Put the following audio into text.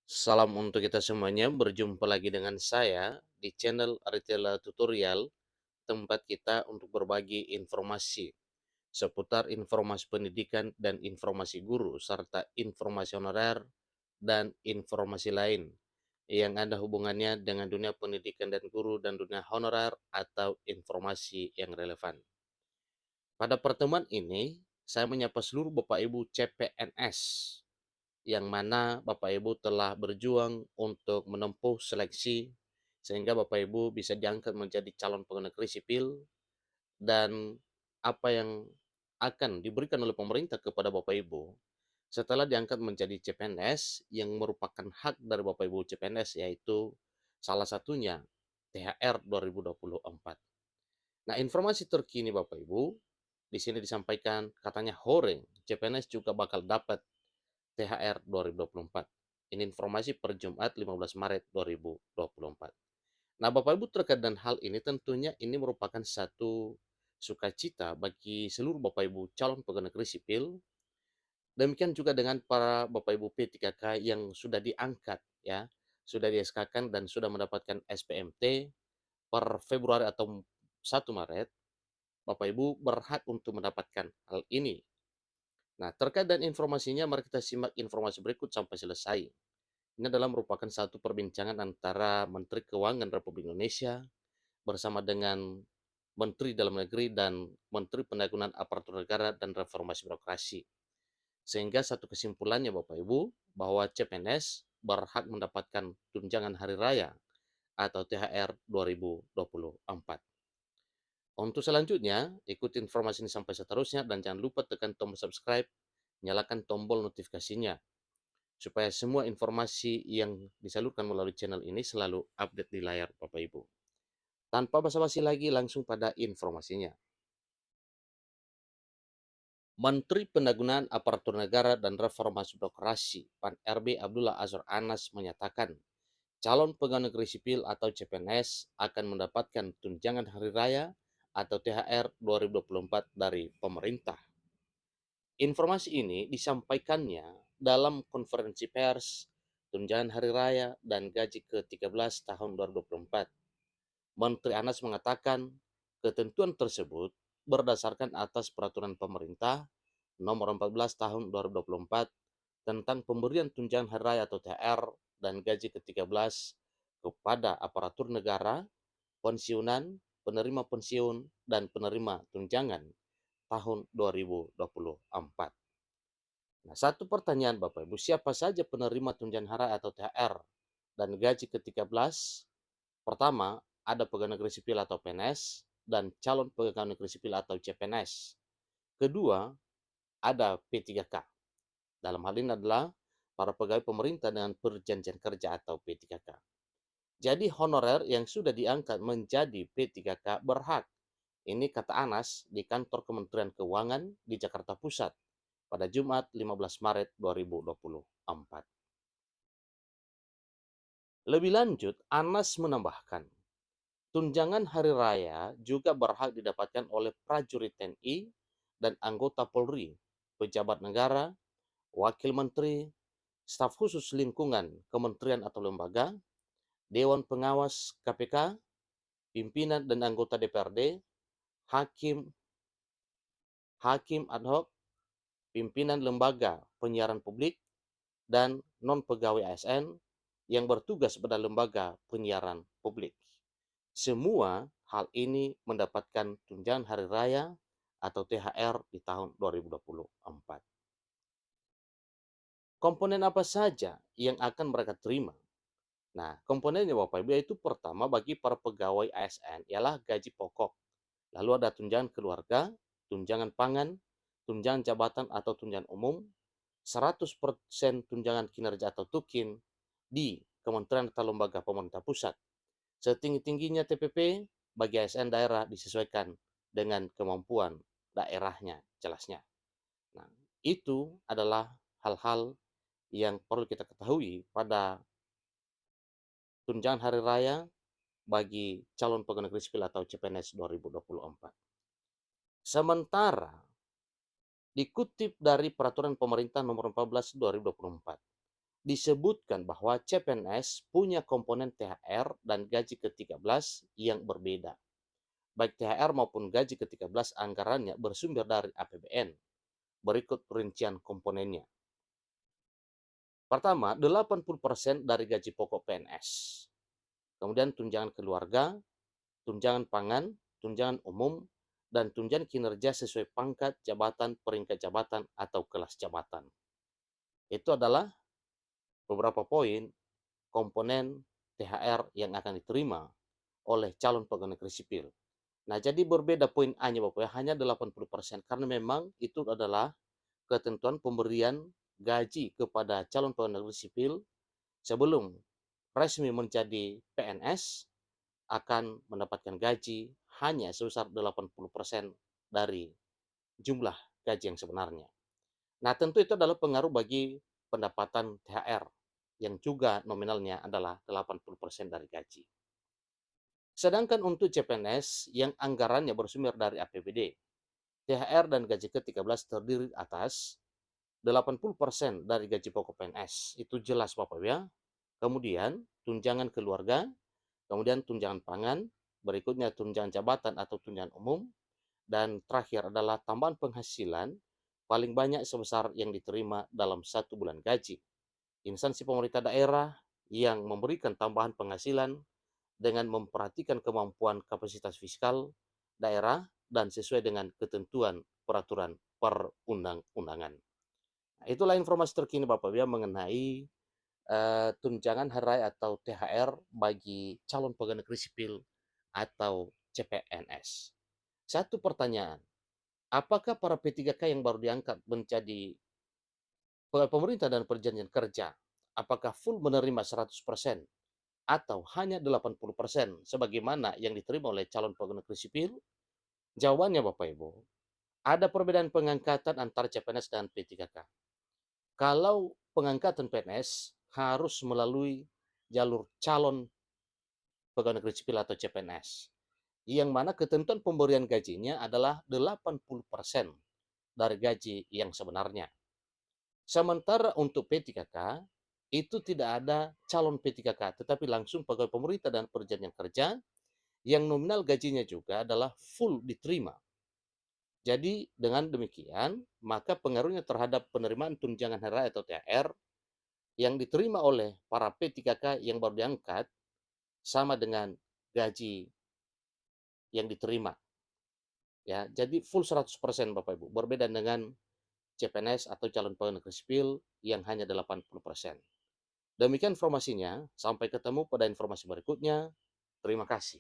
Salam untuk kita semuanya, berjumpa lagi dengan saya di channel Aritela Tutorial, tempat kita untuk berbagi informasi seputar informasi pendidikan dan informasi guru, serta informasi honorer dan informasi lain yang ada hubungannya dengan dunia pendidikan dan guru dan dunia honorer atau informasi yang relevan. Pada pertemuan ini, saya menyapa seluruh Bapak Ibu CPNS yang mana Bapak Ibu telah berjuang untuk menempuh seleksi sehingga Bapak Ibu bisa diangkat menjadi calon pegawai negeri sipil, dan apa yang akan diberikan oleh pemerintah kepada Bapak Ibu setelah diangkat menjadi CPNS yang merupakan hak dari Bapak Ibu CPNS, yaitu salah satunya THR 2024. Nah, informasi terkini Bapak Ibu di sini disampaikan katanya Horeng CPNS juga bakal dapat THR 2024. Ini informasi per Jumat 15 Maret 2024. Nah, Bapak Ibu, terkait dengan hal ini tentunya ini merupakan satu sukacita bagi seluruh Bapak Ibu calon pegawai negeri sipil. Demikian juga dengan para Bapak Ibu P3K yang sudah diangkat ya, sudah di SK-kan dan sudah mendapatkan SPMT per Februari atau 1 Maret, Bapak Ibu berhak untuk mendapatkan hal ini. Nah, terkait dengan informasinya, mari kita simak informasi berikut sampai selesai. Ini adalah merupakan satu perbincangan antara Menteri Keuangan Republik Indonesia bersama dengan Menteri Dalam Negeri dan Menteri Pendayagunaan Aparatur Negara dan Reformasi Birokrasi. Sehingga satu kesimpulannya Bapak Ibu, bahwa CPNS berhak mendapatkan tunjangan hari raya atau THR 2024. Untuk selanjutnya, ikuti informasi ini sampai seterusnya dan jangan lupa tekan tombol subscribe, nyalakan tombol notifikasinya supaya semua informasi yang disalurkan melalui channel ini selalu update di layar Bapak Ibu. Tanpa basa-basi lagi, langsung pada informasinya. Menteri Pendayagunaan Aparatur Negara dan Reformasi Birokrasi (PAN-RB) Abdullah Azwar Anas menyatakan, calon pegawai negeri sipil atau CPNS akan mendapatkan tunjangan hari raya atau THR 2024 dari pemerintah. Informasi ini disampaikannya dalam konferensi pers tunjangan hari raya dan gaji ke-13 tahun 2024. Menteri Anas mengatakan ketentuan tersebut berdasarkan atas peraturan pemerintah nomor 14 tahun 2024 tentang pemberian tunjangan hari raya atau THR dan gaji ke-13 kepada aparatur negara, pensiunan, penerima pensiun, dan penerima tunjangan tahun 2024. Nah, satu pertanyaan Bapak Ibu, siapa saja penerima tunjangan hari raya atau THR dan gaji ke-13? Pertama, ada pegawai negeri sipil atau PNS dan calon pegawai negeri sipil atau CPNS. Kedua, ada P3K. Dalam hal ini adalah para pegawai pemerintah dengan perjanjian kerja atau P3K. Jadi honorer yang sudah diangkat menjadi P3K berhak, ini kata Anas di kantor Kementerian Keuangan di Jakarta Pusat pada Jumat 15 Maret 2024. Lebih lanjut, Anas menambahkan, tunjangan hari raya juga berhak didapatkan oleh prajurit TNI dan anggota Polri, pejabat negara, wakil menteri, staf khusus lingkungan kementerian atau lembaga, dewan pengawas KPK, pimpinan dan anggota DPRD, hakim, hakim ad hoc, pimpinan lembaga penyiaran publik, dan non-pegawai ASN yang bertugas pada lembaga penyiaran publik. Semua hal ini mendapatkan tunjangan hari raya atau THR di tahun 2024. Komponen apa saja yang akan mereka terima? Nah, komponennya Bapak Ibu yaitu pertama bagi para pegawai ASN ialah gaji pokok. Lalu ada tunjangan keluarga, tunjangan pangan, tunjangan jabatan atau tunjangan umum, 100% tunjangan kinerja atau tukin di kementerian atau lembaga pemerintah pusat. Setinggi-tingginya TPP bagi ASN daerah disesuaikan dengan kemampuan daerahnya, jelasnya. Nah, itu adalah hal-hal yang perlu kita ketahui pada tunjangan hari raya bagi calon pegawai negeri sipil atau CPNS 2024. Sementara dikutip dari peraturan pemerintah nomor 14 2024, disebutkan bahwa CPNS punya komponen THR dan gaji ke-13 yang berbeda. Baik THR maupun gaji ke-13 anggarannya bersumber dari APBN. Berikut rincian komponennya. Pertama, 80% dari gaji pokok PNS. Kemudian tunjangan keluarga, tunjangan pangan, tunjangan umum, dan tunjangan kinerja sesuai pangkat, jabatan, peringkat jabatan, atau kelas jabatan. Itu adalah beberapa poin komponen THR yang akan diterima oleh calon pegawai negeri sipil. Nah, jadi berbeda poin A-nya Bapak ya, hanya 80% karena memang itu adalah ketentuan pemberian gaji kepada calon pegawai negeri sipil sebelum resmi menjadi PNS akan mendapatkan gaji hanya sebesar 80% dari jumlah gaji yang sebenarnya. Nah, tentu itu adalah pengaruh bagi pendapatan THR yang juga nominalnya adalah 80% dari gaji. Sedangkan untuk CPNS yang anggarannya bersumber dari APBD, THR dan gaji ke-13 terdiri atas 80% dari gaji pokok PNS. Itu jelas Bapak ya. Kemudian tunjangan keluarga, kemudian tunjangan pangan, berikutnya tunjangan jabatan atau tunjangan umum, dan terakhir adalah tambahan penghasilan paling banyak sebesar yang diterima dalam 1 bulan gaji. Instansi pemerintah daerah yang memberikan tambahan penghasilan dengan memperhatikan kemampuan kapasitas fiskal daerah dan sesuai dengan ketentuan peraturan perundang-undangan. Nah, itulah informasi terkini Bapak Ibu mengenai tunjangan hari raya atau THR bagi calon pegawai negeri sipil atau CPNS. Satu pertanyaan, apakah para P3K yang baru diangkat menjadi pegawai pemerintah dan perjanjian kerja, apakah full menerima 100% atau hanya 80% sebagaimana yang diterima oleh calon pegawai negeri sipil? Jawabannya Bapak Ibu, ada perbedaan pengangkatan antara CPNS dan P3K. Kalau pengangkatan PNS harus melalui jalur calon pegawai negeri sipil atau CPNS, yang mana ketentuan pemberian gajinya adalah 80% dari gaji yang sebenarnya. Sementara untuk P3K, itu tidak ada calon P3K, tetapi langsung pegawai pemerintah dan perjanjian kerja yang nominal gajinya juga adalah full diterima. Jadi dengan demikian, maka pengaruhnya terhadap penerimaan tunjangan hari raya atau THR yang diterima oleh para P3K yang baru diangkat sama dengan gaji yang diterima. Ya, jadi full 100% Bapak Ibu. Berbeda dengan CPNS atau calon pegawai negeri sipil yang hanya 80%. Demikian informasinya, sampai ketemu pada informasi berikutnya. Terima kasih.